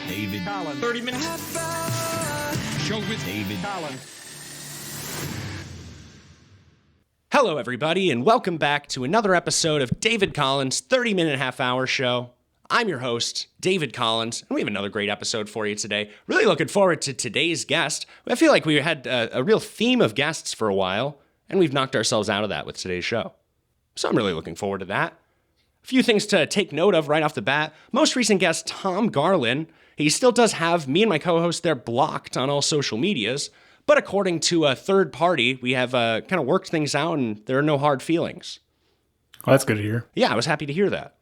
David Collins. 30 minutes. Show with David Collins. Hello, everybody, and welcome back to another episode of David Collins' 30-minute half-hour show. I'm your host, David Collins, and we have another great episode for you today. Really looking forward to today's guest. I feel like we had a real theme of guests for a while, and we've knocked ourselves out of that with today's show. So I'm really looking forward to that. A few things to take note of right off the bat. Most recent guest, Tom Garland. He still does have me and my co-host there blocked on all social medias, but according to a third party, we have kind of worked things out and there are no hard feelings. Well, that's good to hear. Yeah, I was happy to hear that.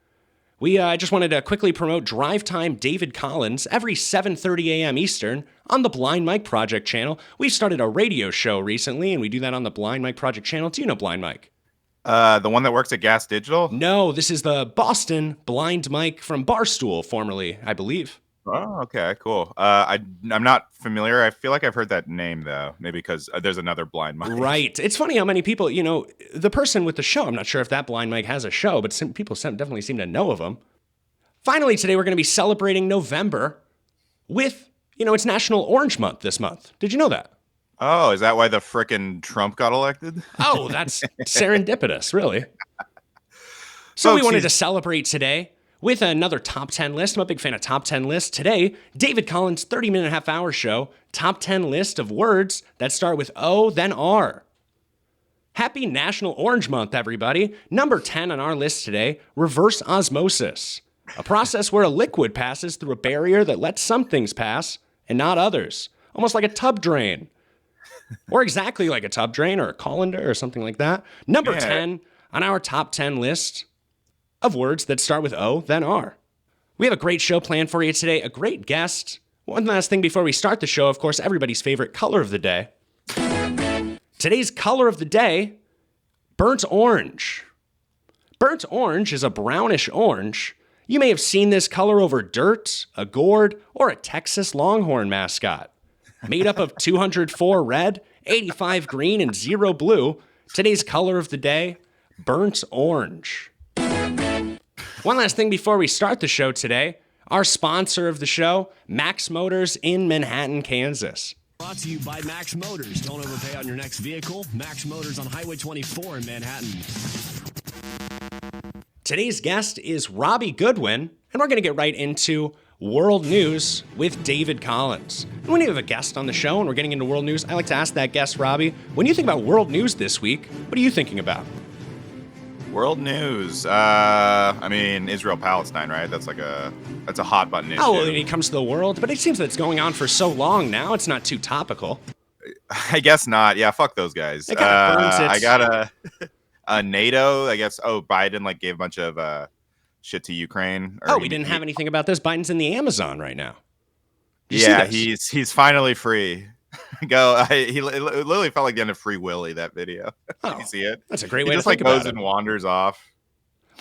We just wanted to quickly promote Drive Time David Collins every 7:30 a.m. Eastern on the Blind Mike Project channel. We've started a radio show recently, and we do that on the Blind Mike Project channel. Do you know Blind Mike? The one that works at Gas Digital? No, this is the Boston Blind Mike from Barstool, formerly, I believe. Oh, okay, cool. I'm not familiar. I feel like I've heard that name, though. Maybe because there's another Blind Mike. Right. It's funny how many people, the person with the show, I'm not sure if that Blind Mike has a show, but some people definitely seem to know of him. Finally, today we're going to be celebrating November with, it's National Orange Month this month. Did you know that? Oh, is that why the frickin' Trump got elected? Oh, that's serendipitous, really. So we wanted to celebrate today with another top 10 list. I'm a big fan of top 10 lists. Today, David Collins' 30-minute half-hour show, top 10 list of words that start with O, then R. Happy National Orange Month, everybody. Number 10 on our list today, reverse osmosis. A process where a liquid passes through a barrier that lets some things pass and not others. Almost like a tub drain. Or exactly like a tub drain or a colander or something like that. Number 10 on our top 10 list of words that start with O, then R. We have a great show planned for you today, a great guest. One last thing before we start the show, of course, everybody's favorite color of the day. Today's color of the day, burnt orange. Burnt orange is a brownish orange. You may have seen this color over dirt, a gourd, or a Texas Longhorn mascot. Made up of 204 red, 85 green, and 0 blue, today's color of the day, burnt orange. One last thing before we start the show today, our sponsor of the show, Max Motors in Manhattan, Kansas. Brought to you by Max Motors. Don't overpay on your next vehicle. Max Motors on Highway 24 in Manhattan. Today's guest is Robbie Goodwin, and we're going to get right into world news with David Collins. And when you have a guest on the show and we're getting into world news, I like to ask that guest, Robbie, when you think about world news this week, what are you thinking about? World news. Israel-Palestine, right? That's a hot button issue. Oh, well, when it comes to the world, but it seems that it's going on for so long now, it's not too topical. I guess not. Yeah, fuck those guys. It kind of burns it. I got a NATO, I guess. Oh, Biden gave a bunch of shit to Ukraine. We didn't have anything about this. Biden's in the Amazon right now. Yeah, he's finally free. He literally felt like the end of Free Willy, that video. Oh, you see it? That's a great way to think about it. Just goes and wanders off.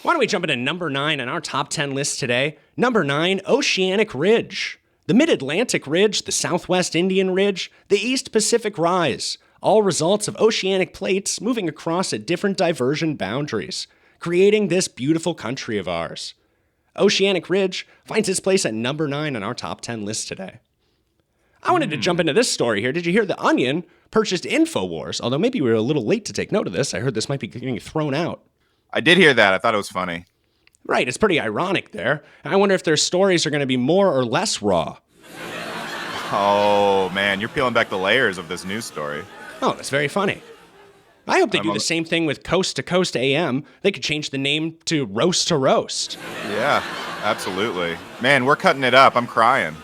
Why don't we jump into number 9 on our top 10 list today? Number 9, Oceanic Ridge. The Mid-Atlantic Ridge, the Southwest Indian Ridge, the East Pacific Rise. All results of oceanic plates moving across at different diversion boundaries, creating this beautiful country of ours. Oceanic Ridge finds its place at number 9 on our top 10 list today. I wanted to jump into this story here. Did you hear The Onion purchased InfoWars? Although maybe we were a little late to take note of this. I heard this might be getting thrown out. I did hear that. I thought it was funny. Right, it's pretty ironic there. I wonder if their stories are going to be more or less raw. Oh, man, you're peeling back the layers of this news story. Oh, that's very funny. I hope they do the same thing with Coast to Coast AM. They could change the name to Roast to Roast. Yeah, absolutely. Man, we're cutting it up. I'm crying.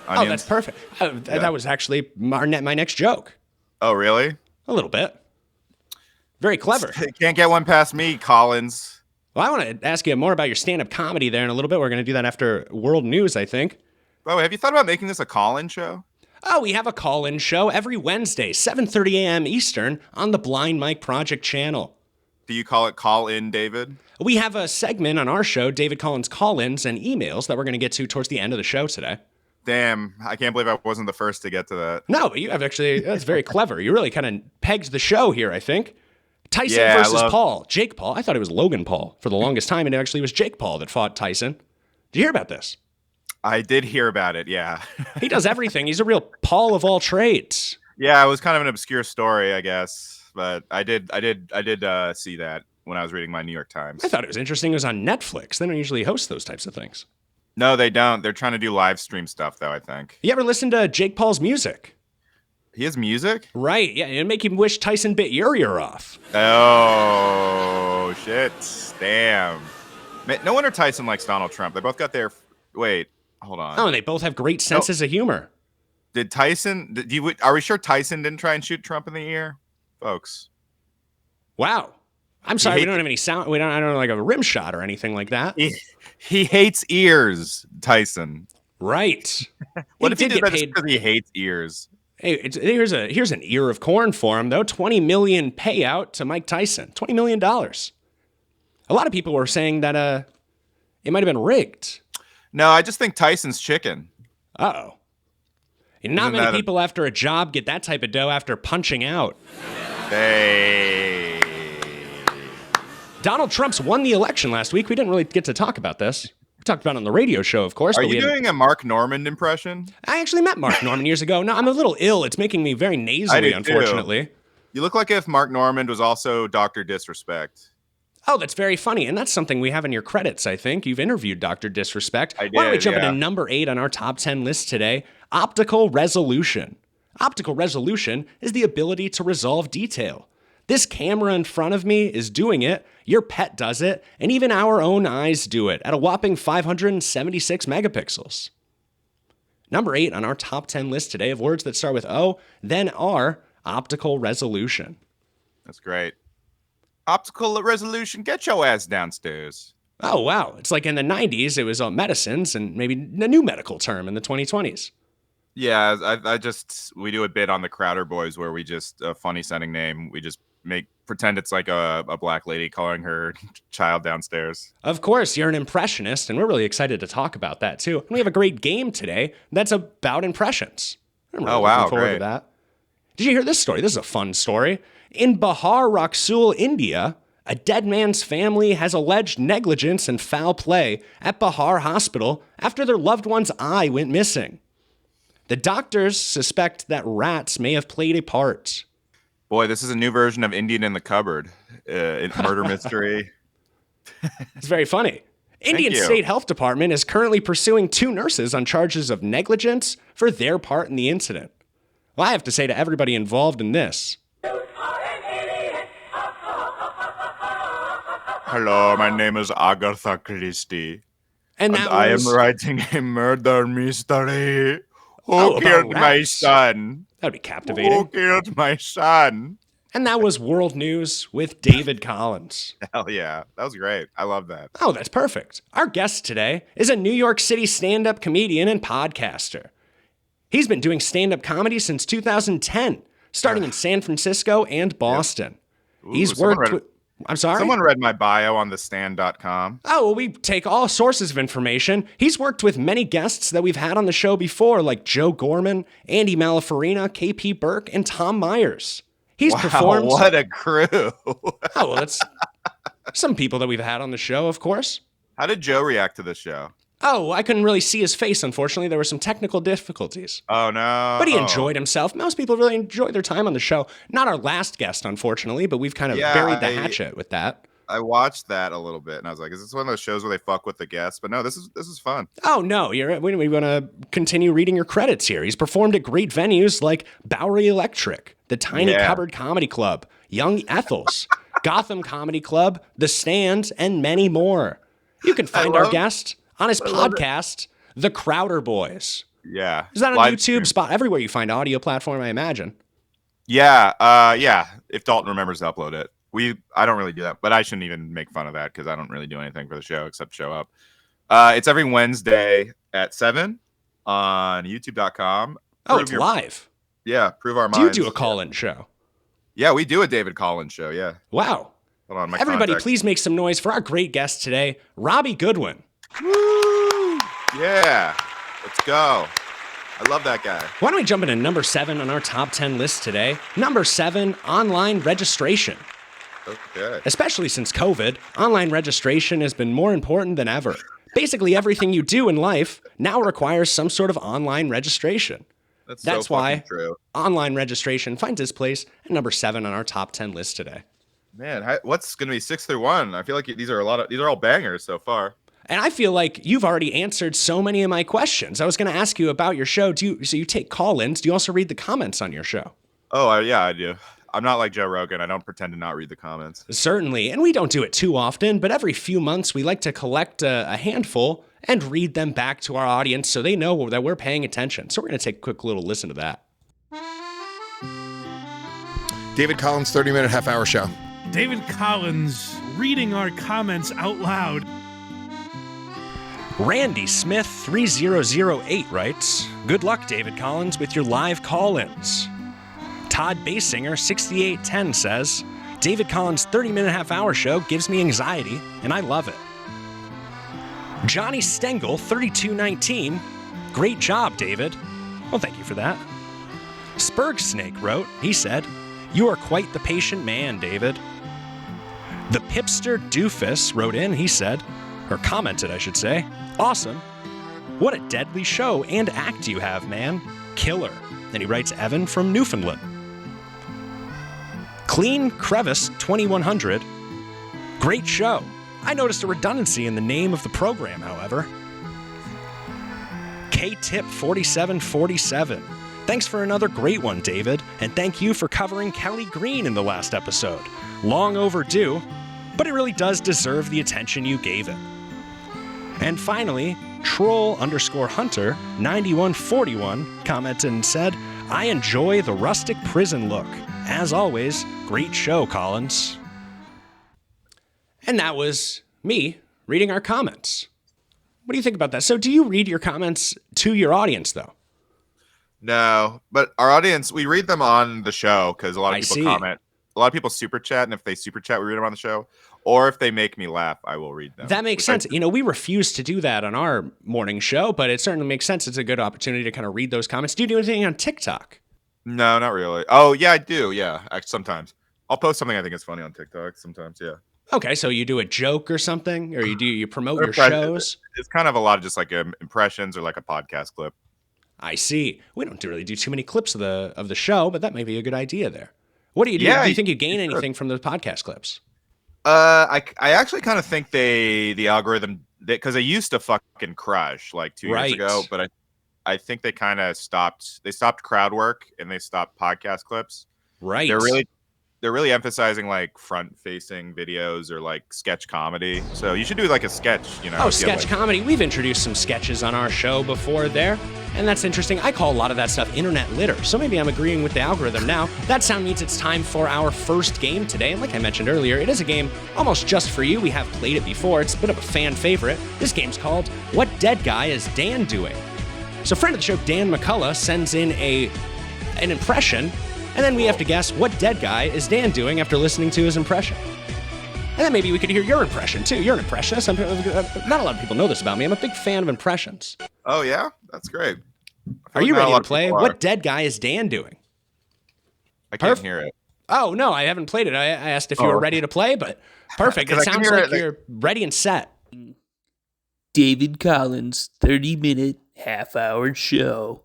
Onions. Oh, that's perfect. That was actually my next joke. Oh, really? A little bit. Very clever. Can't get one past me, Collins. Well, I want to ask you more about your stand-up comedy there in a little bit. We're going to do that after world news, I think. Oh, have you thought about making this a call-in show? Oh, we have a call-in show every Wednesday, 7:30 a.m. Eastern on the Blind Mike Project channel. Do you call it Call-In, David? We have a segment on our show, David Collins Call-Ins and emails, that we're going to get to towards the end of the show today. Damn, I can't believe I wasn't the first to get to that. No, but you have actually, that's very clever. You really kind of pegged the show here, I think. Tyson versus Paul. Jake Paul. I thought it was Logan Paul for the longest time, and it actually was Jake Paul that fought Tyson. Did you hear about this? I did hear about it. Yeah. He does everything. He's a real Paul of all trades. Yeah, it was kind of an obscure story, I guess, but I did see that when I was reading my New York Times. I thought it was interesting. It was on Netflix. They don't usually host those types of things. No, they don't. They're trying to do live stream stuff, though, I think. You ever listen to Jake Paul's music? He has music? Right. Yeah. It'd make you wish Tyson bit your ear off. Oh, shit. Damn. No wonder Tyson likes Donald Trump. They both got their... Wait, hold on. Oh, and they both have great senses of humor. Did Tyson... Are we sure Tyson didn't try and shoot Trump in the ear? Folks. Wow. I'm sorry, we don't have any sound. I don't like a rim shot or anything like that. He hates ears, Tyson. Right. What if he did that just because he hates ears? Hey, here's an ear of corn for him, though. $20 million payout to Mike Tyson. $20 million. A lot of people were saying that it might have been rigged. No, I just think Tyson's chicken. Uh-oh. Not many people after a job get that type of dough after punching out. Hey. Donald Trump's won the election last week. We didn't really get to talk about this. We talked about it on the radio show, of course. Are you doing a Mark Normand impression? I actually met Mark Normand years ago. No, I'm a little ill. It's making me very nasally, unfortunately. You look like if Mark Normand was also Dr. Disrespect. Oh, that's very funny. And that's something we have in your credits, I think. You've interviewed Dr. Disrespect. I did, Why don't we jump into number 8 on our top 10 list today? Optical resolution. Optical resolution is the ability to resolve detail. This camera in front of me is doing it, your pet does it, and even our own eyes do it at a whopping 576 megapixels. Number 8 on our top 10 list today of words that start with O, then R, optical resolution. That's great. Optical resolution, get your ass downstairs. Oh, wow. It's like in the 90s, it was medicines and maybe a new medical term in the 2020s. Yeah, we do a bit on the Crowder Boys where we just, a funny sounding name, we just pretend it's like a black lady calling her child downstairs. Of course, you're an impressionist, and we're really excited to talk about that too. And we have a great game today that's about impressions. I'm really looking forward to that. Did you hear this story? This is a fun story. In Bihar, Raxul, India, a dead man's family has alleged negligence and foul play at Bihar Hospital after their loved one's eye went missing. The doctors suspect that rats may have played a part. Boy, this is a new version of Indian in the Cupboard. Murder mystery. It's very funny. Indian State Health Department is currently pursuing 2 nurses on charges of negligence for their part in the incident. Well, I have to say to everybody involved in this. Hello, my name is Agatha Christie. And I am writing a murder mystery. Who killed my son? That'd be captivating. Who killed my son? And that was World News with David Collins. Hell yeah. That was great. I love that. Oh, that's perfect. Our guest today is a New York City stand-up comedian and podcaster. He's been doing stand-up comedy since 2010, starting in San Francisco and Boston. Ooh, He's worked with... I'm sorry? Someone read my bio on thestand.com. Oh, well, we take all sources of information. He's worked with many guests that we've had on the show before, like Joe Gorman, Andy Malafarina, KP Burke, and Tom Myers. He's performed... What a crew. Oh, well, that's some people that we've had on the show, of course. How did Joe react to the show? Oh, I couldn't really see his face, unfortunately. There were some technical difficulties. Oh, no. But he enjoyed himself. Most people really enjoyed their time on the show. Not our last guest, unfortunately, but we've kind of buried the hatchet with that. I watched that a little bit, and I was like, is this one of those shows where they fuck with the guests? But no, this is fun. Oh, no. We want to continue reading your credits here. He's performed at great venues like Bowery Electric, the Tiny Cupboard Comedy Club, Young Ethel's, Gotham Comedy Club, The Stand, and many more. You can find our guest on his podcast, The Crowder Boys. Yeah. Is that on YouTube, Spot, everywhere you find audio platform, I imagine? Yeah. If Dalton remembers to upload it. I don't really do that, but I shouldn't even make fun of that because I don't really do anything for the show except show up. It's every Wednesday at 7 on youtube.com. Oh, it's live. Yeah, prove our minds. Do you do a call-in show? Yeah, we do a David Collins show, yeah. Wow. Hold on, everybody, please make some noise for our great guest today, Robbie Goodwin. Woo! Yeah, let's go. I love that guy. Why don't we jump into number 7 on our top 10 list today? Number 7, online registration. Okay. Especially since COVID, online registration has been more important than ever. Basically, everything you do in life now requires some sort of online registration. That's That's so why fucking true. online registration finds its place at number 7 on our top 10 list today. Man, what's going to be 6 through 1? I feel like these are all bangers so far. And I feel like you've already answered so many of my questions. I was going to ask you about your show. So you take call-ins. Do you also read the comments on your show? Oh, yeah, I do. I'm not like Joe Rogan. I don't pretend to not read the comments. Certainly. And we don't do it too often, but every few months we like to collect a handful and read them back to our audience so they know that we're paying attention. So we're going to take a quick little listen to that. David Collins, 30-minute half-hour show. David Collins reading our comments out loud. Randy Smith 3008 writes, "Good luck, David Collins, with your live call-ins." Todd Basinger 6810 says, "David Collins' 30-minute half-hour show gives me anxiety, and I love it." Johnny Stengel 3219, "Great job, David." Well, thank you for that. Spurg Snake wrote, he said, "You are quite the patient man, David." The Pipster Doofus wrote in, he said, or commented, I should say, "Awesome. What a deadly show and act you have, man. Killer." And he writes, Evan from Newfoundland. Clean Crevice 2100, "Great show. I noticed a redundancy in the name of the program, however." K-Tip 4747, "Thanks for another great one, David, and thank you for covering Kelly Green in the last episode. Long overdue, but it really does deserve the attention you gave it." And finally, Troll_Hunter 9141 commented and said, "I enjoy the rustic prison look. As always, great show, Collins." And that was me reading our comments. What do you think about that? So do you read your comments to your audience, though? No, but our audience, we read them on the show because a lot of people see. comment. A lot of people super chat, and if they super chat, we read them on the show. Or if they make me laugh, I will read them. That makes sense. We refuse to do that on our morning show, but it certainly makes sense. It's a good opportunity to kind of read those comments. Do you do anything on TikTok? No, not really. Oh, yeah, I do. Yeah, sometimes. I'll post something I think is funny on TikTok sometimes, yeah. Okay, so you do a joke or something, or you promote your Impressions. shows? It's kind of a lot of just like impressions or like a podcast clip. I see. We don't really do too many clips of the show, but that may be a good idea there. What do you do? Yeah, Do you think you gain anything from the podcast clips? I actually kind of think the algorithm, because they used to fucking crush like 2 years ago, but I think they kind of stopped. They stopped crowd work and they stopped podcast clips. Right. They're really emphasizing like front facing videos or like sketch comedy. So you should do like a sketch, Oh, sketch comedy. We've introduced some sketches on our show before there, and that's interesting. I call a lot of that stuff internet litter, so maybe I'm agreeing with the algorithm now. That sound means it's time for our first game today, and like I mentioned earlier, it is a game almost just for you. We have played it before. It's a bit of a fan favorite. This game's called What Dead Guy Is Dan Doing? So friend of the show, Dan McCullough, sends in an impression, and then we have to guess what dead guy is Dan doing after listening to his impression. And then maybe we could hear your impression, too. You're an impressionist. Not a lot of people know this about me. I'm a big fan of impressions. Oh, yeah? That's great. Are you ready to play? What dead guy is Dan doing? I can't hear it. Oh, no, I haven't played it. I asked if you were ready to play, but perfect. It sounds like you're ready and set. David Collins' 30-minute half-hour show.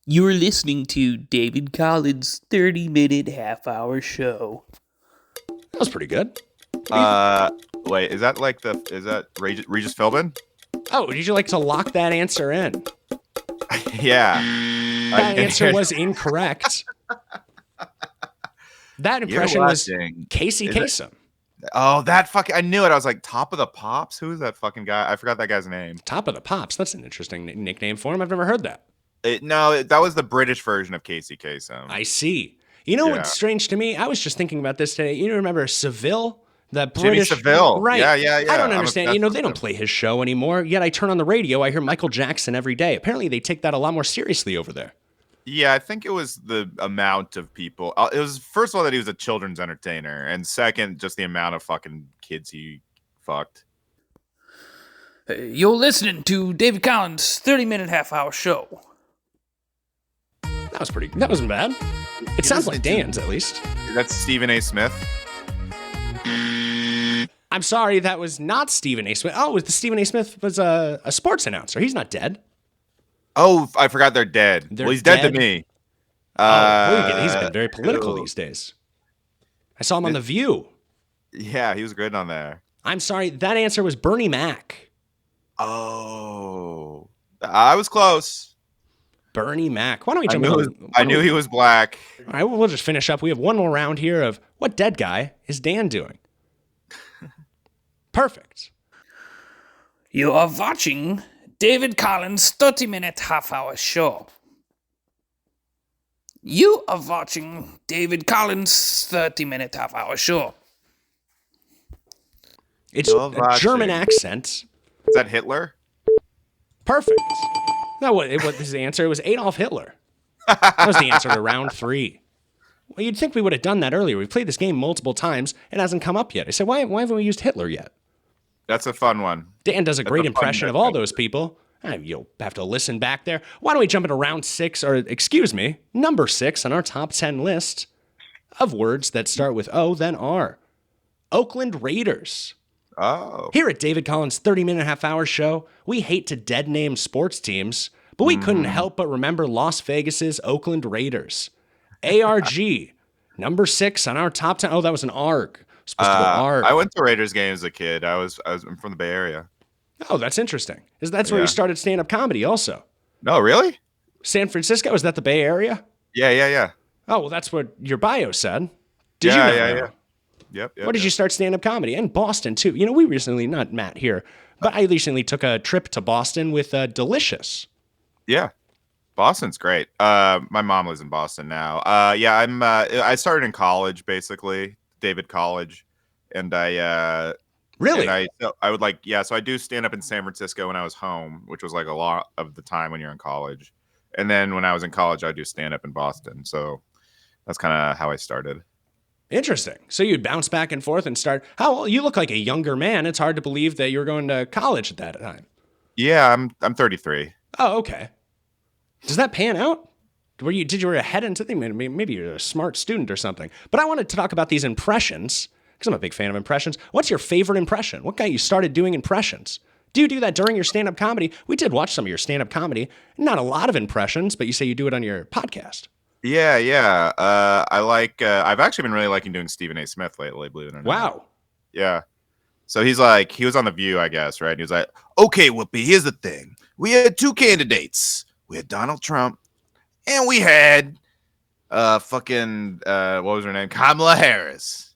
You're listening to David Collins' 30-minute half-hour show. That was pretty good. Wait, is that Regis Philbin? Oh, would you like to lock that answer in? Yeah. That answer was incorrect. That impression was Casey Kasem. Oh, that fucking, I knew it. I was like, Top of the Pops? Who is that fucking guy? I forgot that guy's name. Top of the Pops. That's an interesting nickname for him. I've never heard that. That was the British version of Casey Kasem. I see. You know what's strange to me? I was just thinking about this today. You remember Seville? The Jimmy British Seville. Right. Yeah. I don't understand. They don't play his show anymore. Yet I turn on the radio, I hear Michael Jackson every day. Apparently they take that a lot more seriously over there. Yeah, I think it was the amount of people. It was, first of all, that he was a children's entertainer, and second, just the amount of fucking kids he fucked. You're listening to David Collins' 30-minute half-hour show. That wasn't bad. It sounds like Dan's, at least. That's Stephen A. Smith. I'm sorry, that was not Stephen A. Smith. Oh, Stephen A. Smith was a sports announcer. He's not dead. Oh, I forgot they're dead. They're Well, he's dead to dead? me. He's been very political these days. I saw him on The View. Yeah, he was good on there. I'm sorry, that answer was Bernie Mac. Oh, I was close. Bernie Mac. Why don't we jump I knew he was black. All right, well, we'll just finish up. We have one more round here of what dead guy is Dan doing? Perfect. You are watching David Collins' 30-minute half-hour show. You are watching David Collins' 30-minute half-hour show. It's a German accent. Is that Hitler? Perfect. No, what is the answer? It was Adolf Hitler. That was the answer to round 3. Well, you'd think we would have done that earlier. We've played this game multiple times. It hasn't come up yet. I said, why haven't we used Hitler yet? That's a fun one. Dan does a great impression of all those people. You'll have to listen back there. Why don't we jump into round 6, or excuse me, number 6 on our top 10 list of words that start with O, then R. Oakland Raiders. Oh. Here at David Collins' 30-minute half-hour show, we hate to dead-name sports teams, but we couldn't help but remember Las Vegas's Oakland Raiders. ARG, number 6 on our top 10. Oh, that was an ARG. Supposed to go ARG. I went to Raiders games as a kid. I'm from the Bay Area. Oh, that's interesting. That's where you started stand-up comedy also. No, really? San Francisco, is that the Bay Area? Yeah. Oh, well, that's what your bio said. Did you know? Yep. When did you start stand-up comedy? And Boston, too. You know, we recently, not Matt here, but I recently took a trip to Boston with Delicious. Yeah. Boston's great. My mom lives in Boston now. I started in college, basically, David College. And Really? And I would so I do stand up in San Francisco when I was home, which was like a lot of the time when you're in college. And then when I was in college, I do stand up in Boston. So that's kind of how I started. Interesting. So you'd bounce back and forth and start. You look like a younger man. It's hard to believe that you were going to college at that time. Yeah, I'm 33. Oh, okay. Does that pan out? Did you head into thing? Maybe you're a smart student or something. But I wanted to talk about these impressions because I'm a big fan of impressions. What's your favorite impression? What got you started doing impressions? Do you do that during your stand-up comedy? We did watch some of your stand-up comedy. Not a lot of impressions, but you say you do it on your podcast. Yeah. I've actually been really liking doing Stephen A. Smith lately, believe it or not. Wow. Yeah. So he was on The View, I guess, right? And he was like, okay, Whoopi, here's the thing. We had 2 candidates. We had Donald Trump and we had what was her name? Kamala Harris.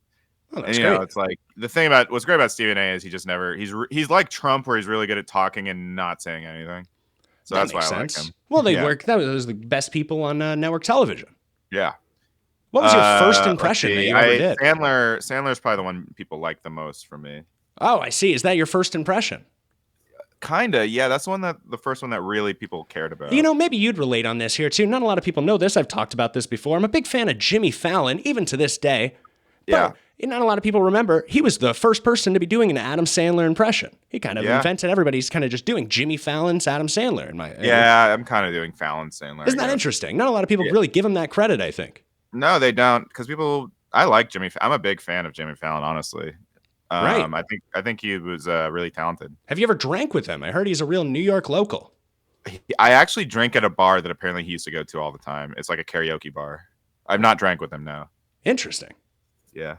Oh, and it's like what's great about Stephen A is he just never he's like Trump where he's really good at talking and not saying anything. So that's why I like him. Well, they work. That was the best people on network television. Yeah. What was your first impression that you ever did? Sandler's probably the one people like the most from me. Oh, I see. Is that your first impression? Kinda, yeah. That's the first one that really people cared about. You know, maybe you'd relate on this here too. Not a lot of people know this. I've talked about this before. I'm a big fan of Jimmy Fallon, even to this day. But not a lot of people remember he was the first person to be doing an Adam Sandler impression. He kind of invented everybody's kind of just doing Jimmy Fallon's Adam Sandler. I'm kind of doing Fallon Sandler. Isn't that interesting? Not a lot of people really give him that credit, I think. No, they don't, because I like Jimmy. I'm a big fan of Jimmy Fallon, honestly. Right. I think he was really talented. Have you ever drank with him? I heard he's a real New York local. I actually drink at a bar that apparently he used to go to all the time. It's like a karaoke bar. I've not drank with him now. Interesting. Yeah.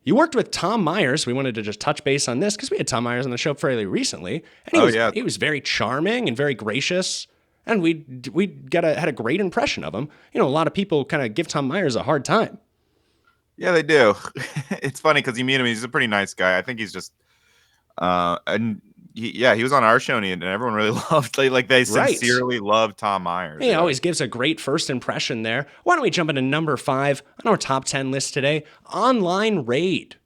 You worked with Tom Myers. We wanted to just touch base on this because we had Tom Myers on the show fairly recently. And he was very charming and very gracious. And we had a great impression of him. You know, a lot of people kind of give Tom Myers a hard time. Yeah, they do. It's funny because you meet him. He's a pretty nice guy. I think he's just, he was on our show and everyone really loved. They sincerely love Tom Myers. He always gives a great first impression there. Why don't we jump into number 5 on our top 10 list today? Online raid.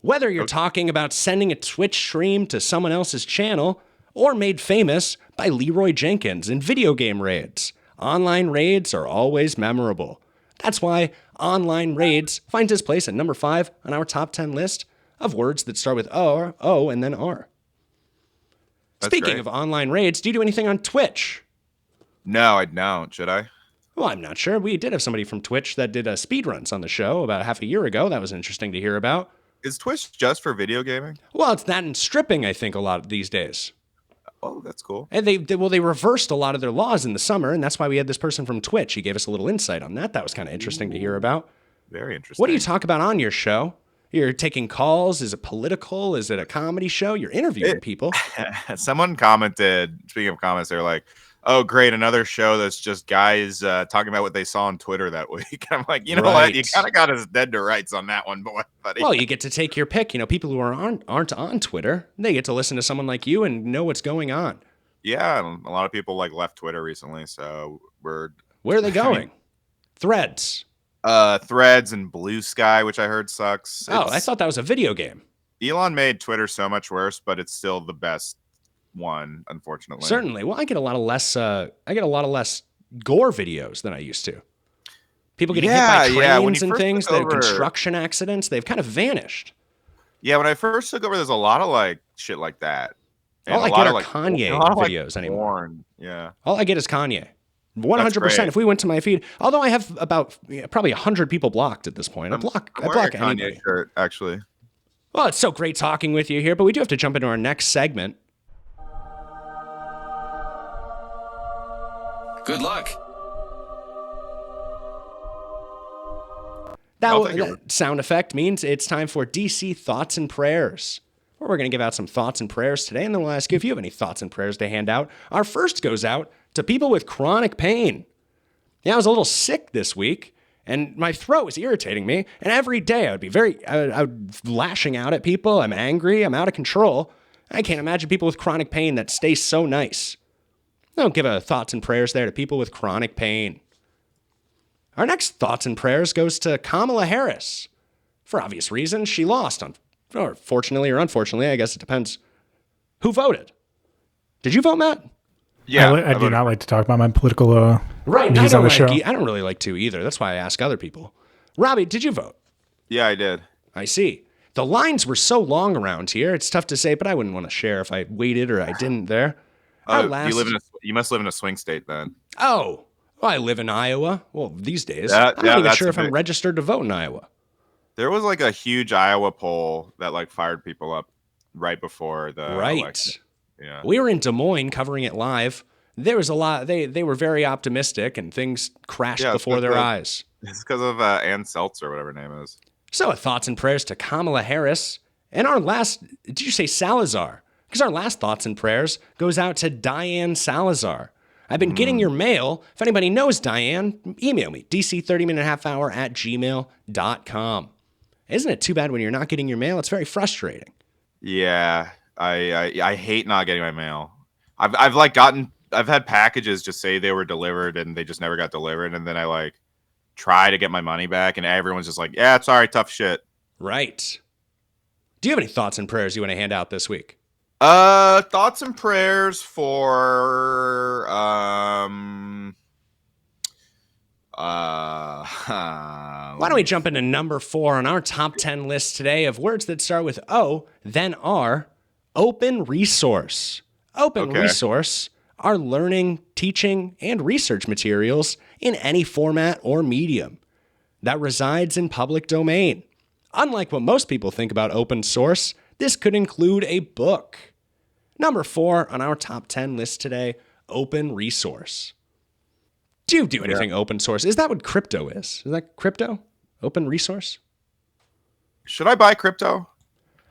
Whether you're talking about sending a Twitch stream to someone else's channel or made famous by Leroy Jenkins in video game raids, online raids are always memorable. That's why online raids finds its place at number 5 on our top 10 list of words that start with O, and then R. Speaking of online raids, do you do anything on Twitch? No, I don't. Should I? Well, I'm not sure. We did have somebody from Twitch that did speedruns on the show about half a year ago. That was interesting to hear about. Is Twitch just for video gaming? Well, it's that and stripping, I think, a lot these days. Oh, that's cool. And they reversed a lot of their laws in the summer, and that's why we had this person from Twitch. He gave us a little insight on that. That was kind of interesting to hear about. Very interesting. What do you talk about on your show? You're taking calls? Is it political? Is it a comedy show? You're interviewing people. Someone commented, speaking of comments, they're like, oh, great, another show that's just guys talking about what they saw on Twitter that week. I'm like, you know what? You kind of got us dead to rights on that one, buddy. Well, you get to take your pick. People who aren't on Twitter, they get to listen to someone like you and know what's going on. Yeah, and a lot of people left Twitter recently, so Where are they going? Threads. Threads and Blue Sky, which I heard sucks. I thought that was a video game. Elon made Twitter so much worse, but it's still the best one, unfortunately. Certainly. Well, I get a lot of less gore videos than I used to. People getting hit by trains and things, the construction accidents, they've kind of vanished. Yeah, when I first took over, there's a lot of shit like that. And all I get are Kanye videos anymore. Porn. Yeah. All I get is Kanye. 100%. If we went to my feed, although I have about probably 100 people blocked at this point. I block anybody. Kanye shirt, actually. Well, it's so great talking with you here, but we do have to jump into our next segment. Good luck. That sound effect means it's time for DC Thoughts and Prayers, where we're going to give out some thoughts and prayers today, and then we'll ask you if you have any thoughts and prayers to hand out. Our first goes out to people with chronic pain. Yeah, I was a little sick this week, and my throat was irritating me, and every day I would be I would lashing out at people. I'm angry. I'm out of control. I can't imagine people with chronic pain that stay so nice. I'll give a thoughts and prayers there to people with chronic pain. Our next thoughts and prayers goes to Kamala Harris. For obvious reasons, she lost, or fortunately or unfortunately, I guess it depends who voted. Did you vote, Matt? Yeah, I do not like to talk about my political views on the show. I don't really like to either. That's why I ask other people. Robbie, did you vote? Yeah, I did. I see. The lines were so long around here. It's tough to say, but I wouldn't want to share if I waited or I didn't there. You must live in a swing state then. Oh, well, I live in Iowa. Well, these days. I'm not even sure if I'm registered to vote in Iowa. There was a huge Iowa poll that fired people up right before the election. Yeah. We were in Des Moines covering it live. There was a lot. They were very optimistic, and things crashed before their eyes. It's because of Ann Seltzer, whatever her name is. So, thoughts and prayers to Kamala Harris. And our last, did you say Salazar? Because our last thoughts and prayers goes out to Diane Salazar. I've been getting your mail. If anybody knows Diane, email me, dc30minutehalfhour@gmail.com. Isn't it too bad when you're not getting your mail? It's very frustrating. Yeah, I hate not getting my mail. I've had packages just say they were delivered and they just never got delivered, and then I try to get my money back, and everyone's just like, "Yeah, sorry, tough shit." Right. Do you have any thoughts and prayers you want to hand out this week? Thoughts and prayers for why don't we jump into number 4 on our top 10 list today of words that start with O, then R, open resource. Open resource are learning, teaching, and research materials in any format or medium that resides in public domain. Unlike what most people think about open source, this could include a book. Number 4 on our top 10 list today, open resource. Do you do anything open source? Is that what crypto is? Is that crypto? Open resource? Should I buy crypto?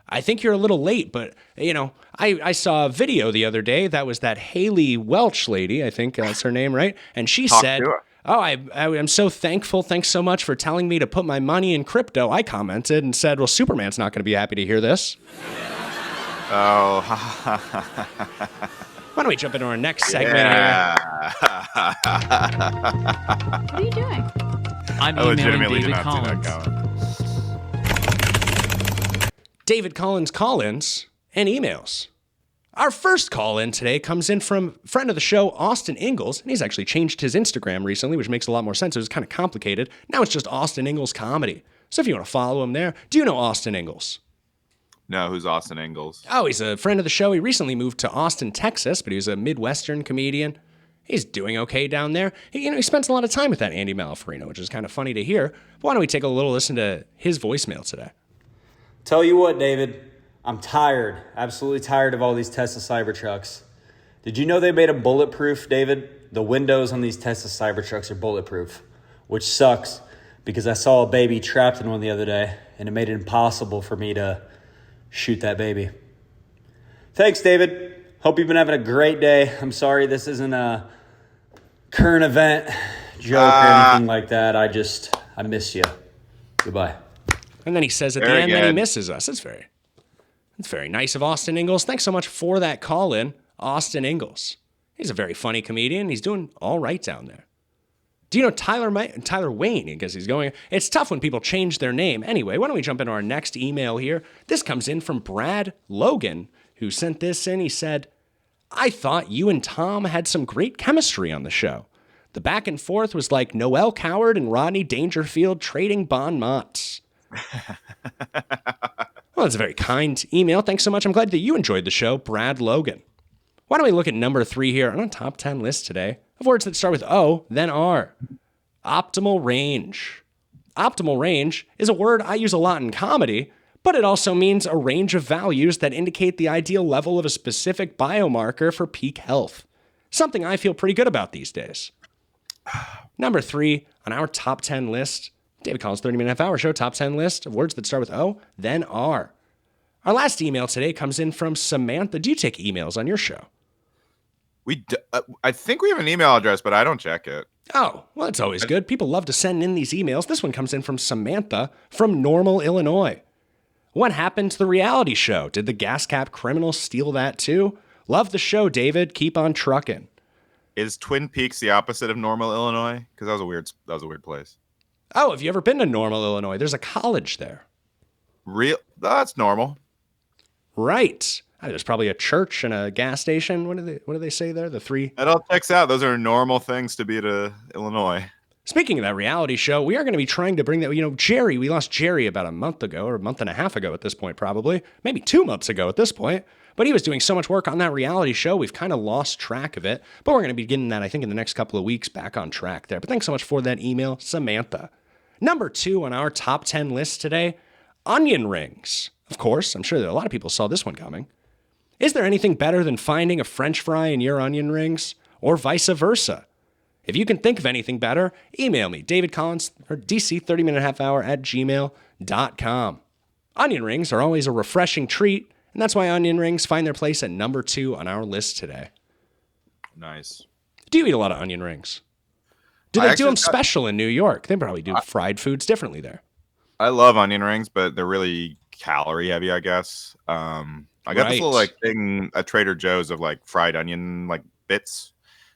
I think you're a little late, but, I saw a video the other day. That was that Haley Welch lady. I think that's her name, right? And she said, "Oh, I'm so thankful. Thanks so much for telling me to put my money in crypto." I commented and said, "Well, Superman's not going to be happy to hear this." Oh. Why don't we jump into our next segment here? What are you doing? I'm emailing David Collins. David Collins call-ins and emails. Our first call-in today comes in from friend of the show, Austin Ingalls, and he's actually changed his Instagram recently, which makes a lot more sense. It was kind of complicated. Now it's just Austin Ingalls Comedy. So if you want to follow him there, do you know Austin Ingalls? No, who's Austin Ingalls? Oh, he's a friend of the show. He recently moved to Austin, Texas, but he was a Midwestern comedian. He's doing okay down there. He spends a lot of time with that Andy Malafarino, which is kind of funny to hear. But why don't we take a little listen to his voicemail today? Tell you what, David, I'm tired, absolutely tired of all these Tesla Cybertrucks. Did you know they made them bulletproof, David? The windows on these Tesla Cybertrucks are bulletproof, which sucks because I saw a baby trapped in one the other day, and it made it impossible for me to shoot that baby. Thanks, David. Hope you've been having a great day. I'm sorry this isn't a current event joke or anything like that. I miss you. Goodbye. And then he says at the end that he misses us. That's very nice of Austin Ingalls. Thanks so much for that call in, Austin Ingalls. He's a very funny comedian. He's doing all right down there. Do you know Tyler Wayne? Because he's going. It's tough when people change their name. Anyway, why don't we jump into our next email here? This comes in from Brad Logan, who sent this in. He said, I thought you and Tom had some great chemistry on the show. The back and forth was like Noel Coward and Rodney Dangerfield trading bon mots. Well, that's a very kind email. Thanks so much. I'm glad that you enjoyed the show, Brad Logan. Why don't we look at number 3 here on a top 10 list today of words that start with O, then R. Optimal range. Optimal range is a word I use a lot in comedy, but it also means a range of values that indicate the ideal level of a specific biomarker for peak health. Something I feel pretty good about these days. Number 3 on our top 10 list, David Collins' 30-minute half-hour show, top 10 list of words that start with O, then R. Our last email today comes in from Samantha. Do you take emails on your show? I think we have an email address, but I don't check it. Oh, well, it's always good. People love to send in these emails. This one comes in from Samantha from Normal, Illinois. What happened to the reality show? Did the gas cap criminals steal that too? Love the show, David. Keep on trucking. Is Twin Peaks the opposite of Normal, Illinois? Because that was a weird place. Oh, have you ever been to Normal, Illinois? There's a college there. That's normal. Right. There's probably a church and a gas station. What do they say there? The 3. That all checks out. Those are normal things to be to Illinois. Speaking of that reality show, we are going to be trying to bring that, Jerry, we lost Jerry about a month ago, or a month and a half ago at this point, probably. Maybe 2 months ago at this point. But he was doing so much work on that reality show, we've kind of lost track of it. But we're going to be getting that, I think, in the next couple of weeks back on track there. But thanks so much for that email, Samantha. Number 2 on our top 10 list today, onion rings. Of course, I'm sure that a lot of people saw this one coming. Is there anything better than finding a French fry in your onion rings? Or vice versa? If you can think of anything better, email me, David Collins, or dc30minutehalfhour@gmail.com. Onion rings are always a refreshing treat, and that's why onion rings find their place at number 2 on our list today. Nice. Do you eat a lot of onion rings? Do they do them special in New York? They probably do fried foods differently there. I love onion rings, but they're really calorie heavy, I guess. I got this little thing at Trader Joe's of fried onion bits,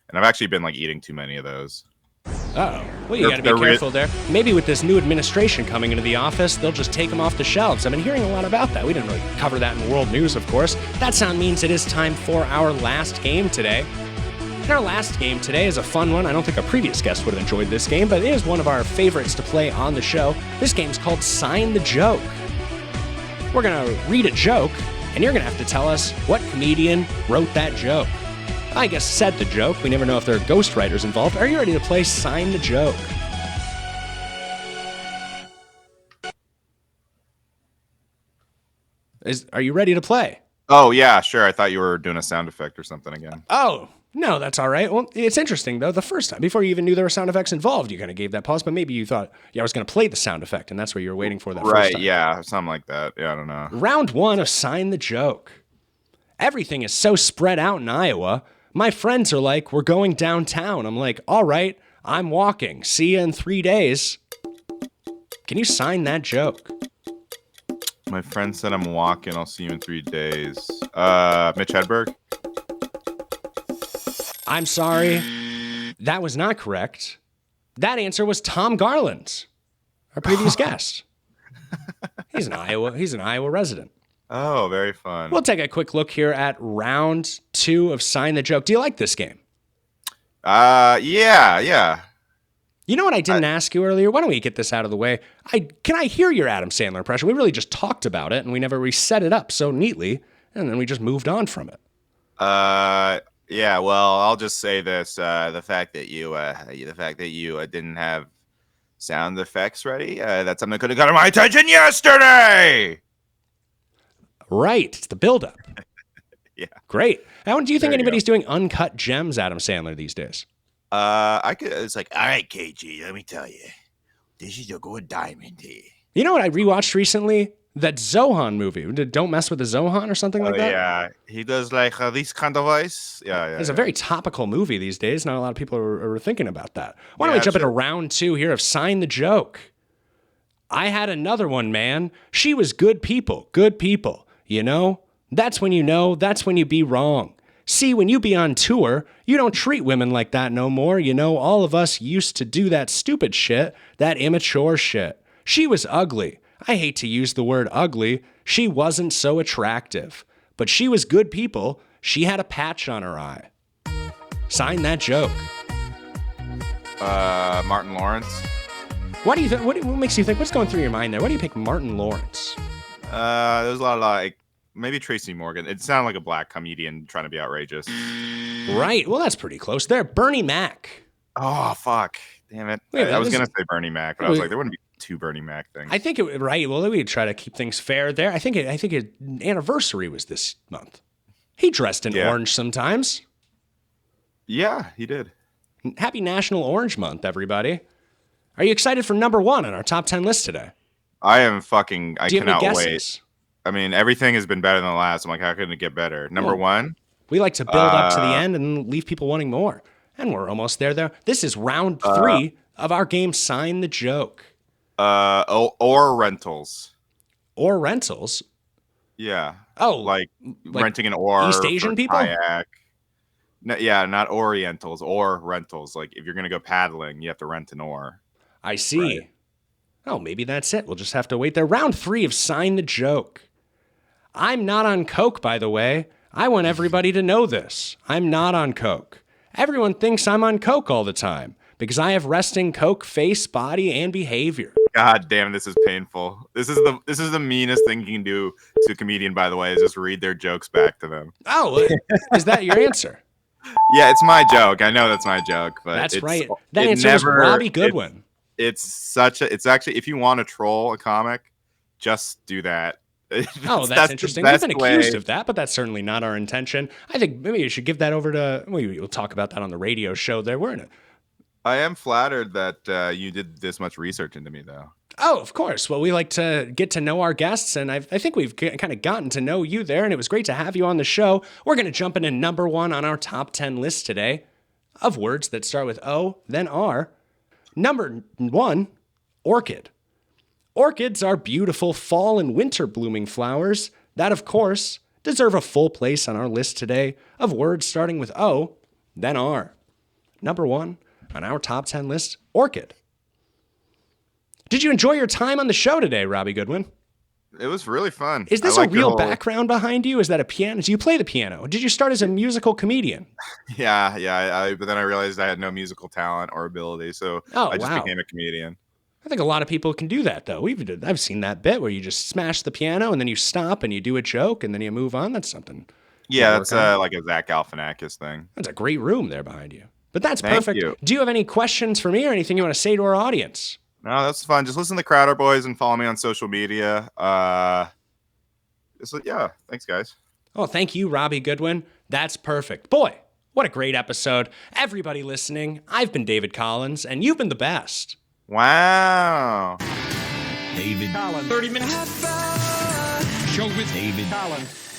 and I've actually been eating too many of those. Uh-oh. Well, you got to be careful there. Maybe with this new administration coming into the office, they'll just take them off the shelves. I've been hearing a lot about that. We didn't really cover that in world news, of course. That sound means it is time for our last game today. And our last game today is a fun one. I don't think a previous guest would have enjoyed this game, but it is one of our favorites to play on the show. This game's called Sign the Joke. We're going to read a joke, and you're going to have to tell us what comedian wrote that joke. I guess said the joke. We never know if there are ghostwriters involved. Are you ready to play Sign the Joke? Are you ready to play? Oh, yeah, sure. I thought you were doing a sound effect or something again. Oh, no, that's all right. Well, it's interesting, though. The first time, before you even knew there were sound effects involved, you kind of gave that pause, but maybe you thought, I was going to play the sound effect, and that's what you were waiting for that first time. Right, yeah, something like that. Yeah, I don't know. Round 1 of Sign the Joke. Everything is so spread out in Iowa. My friends are like, we're going downtown. I'm like, all right, I'm walking. See you in 3 days. Can you sign that joke? My friend said I'm walking. I'll see you in 3 days. Mitch Hedberg? I'm sorry. That was not correct. That answer was Tom Garland, our previous guest. He's an Iowa resident. Oh, very fun. We'll take a quick look here at round 2 of Sign the Joke. Do you like this game? Yeah. You know what I didn't ask you earlier? Why don't we get this out of the way? Can I hear your Adam Sandler impression? We really just talked about it, and we set it up so neatly, and then we just moved on from it. Yeah. Well, I'll just say this: the fact that you didn't have sound effects ready, that's something that could have got my attention yesterday. Right. It's the buildup. Yeah. Great. How do you think There you anybody's doing uncut gems, Adam Sandler, these days? It's like, all right, KG, let me tell you, this is a good diamond here. You know what I rewatched recently? That Zohan movie. Don't Mess with the Zohan or something like that? Yeah, he does like this kind of voice. Yeah. It's a very topical movie these days. Not a lot of people are thinking about that. Why don't we jump into round 2 here of Sign the Joke? I had another one, man. She was good people, you know? That's when you be wrong. See, when you be on tour, you don't treat women like that no more. You know, all of us used to do that stupid shit, that immature shit. She was ugly. I hate to use the word ugly. She wasn't so attractive. But she was good people. She had a patch on her eye. Sign that joke. Martin Lawrence. What do you think? What makes you think? What's going through your mind there? Why do you pick Martin Lawrence? There's a lot of like maybe Tracy Morgan. It sounded like a black comedian trying to be outrageous. Right. Well, that's pretty close there. Bernie Mac. Oh fuck! Damn it! I was gonna say Bernie Mac, but I was like, there wouldn't be 2 Bernie Mac things. I think it right. Well, we try to keep things fair there. I think his anniversary was this month. He dressed in orange sometimes. Yeah, he did. Happy National Orange Month, everybody. Are you excited for number 1 on our top 10 list today? I am fucking. I Do you have cannot any wait. guesses? I mean, everything has been better than the last. I'm like, how can it get better? Number 1. We like to build up to the end and leave people wanting more. And we're almost there. This is round 3 of our game, Sign the Joke. Or rentals. Or rentals? Yeah. Oh. Like renting an oar. East Asian people? Kayak. No, yeah, not orientals, or rentals. Like if you're going to go paddling, you have to rent an oar. I see. Right. Oh, maybe that's it. We'll just have to wait there. Round 3 of Sign the Joke. I'm not on coke, by the way. I want everybody to know this. I'm not on coke. Everyone thinks I'm on coke all the time because I have resting coke face, body, and behavior. God damn, this is painful. This is the meanest thing you can do to a comedian, by the way, is just read their jokes back to them. Oh, is that your answer? Yeah, it's my joke. I know that's my joke, but that's right. That answer was Robbie Goodwin. It's actually, if you want to troll a comic, just do that. Oh, that's interesting. We've been accused of that, but that's certainly not our intention. I think maybe you should give that over to. We'll talk about that on the radio show. There, we're in it. I am flattered that you did this much research into me, though. Oh, of course. Well, we like to get to know our guests, and I think we've kind of gotten to know you there, and it was great to have you on the show. We're going to jump into number 1 on our top 10 list today of words that start with O, then R. Number 1, orchid. Orchids are beautiful fall and winter blooming flowers that, of course, deserve a full place on our list today of words starting with O, then R. Number 1 on our top 10 list, orchid. Did you enjoy your time on the show today, Robbie Goodwin? It was really fun. Is this a real background behind you? Is that a piano? Do you play the piano? Did you start as a musical comedian? Yeah. But then I realized I had no musical talent or ability, so I just became a comedian. I think a lot of people can do that, though. I've seen that bit where you just smash the piano and then you stop and you do a joke and then you move on. That's something. Yeah, that's like a Zach Galifianakis thing. That's a great room there behind you. But that's perfect. You. Do you have any questions for me or anything you want to say to our audience? No, that's fun. Just listen to Crowder Boys and follow me on social media. So yeah, thanks, guys. Oh, thank you, Robbie Goodwin. That's perfect. Boy, what a great episode. Everybody listening, I've been David Collins, and you've been the best. Wow. David Collins. 30 minutes. Show with David Collins.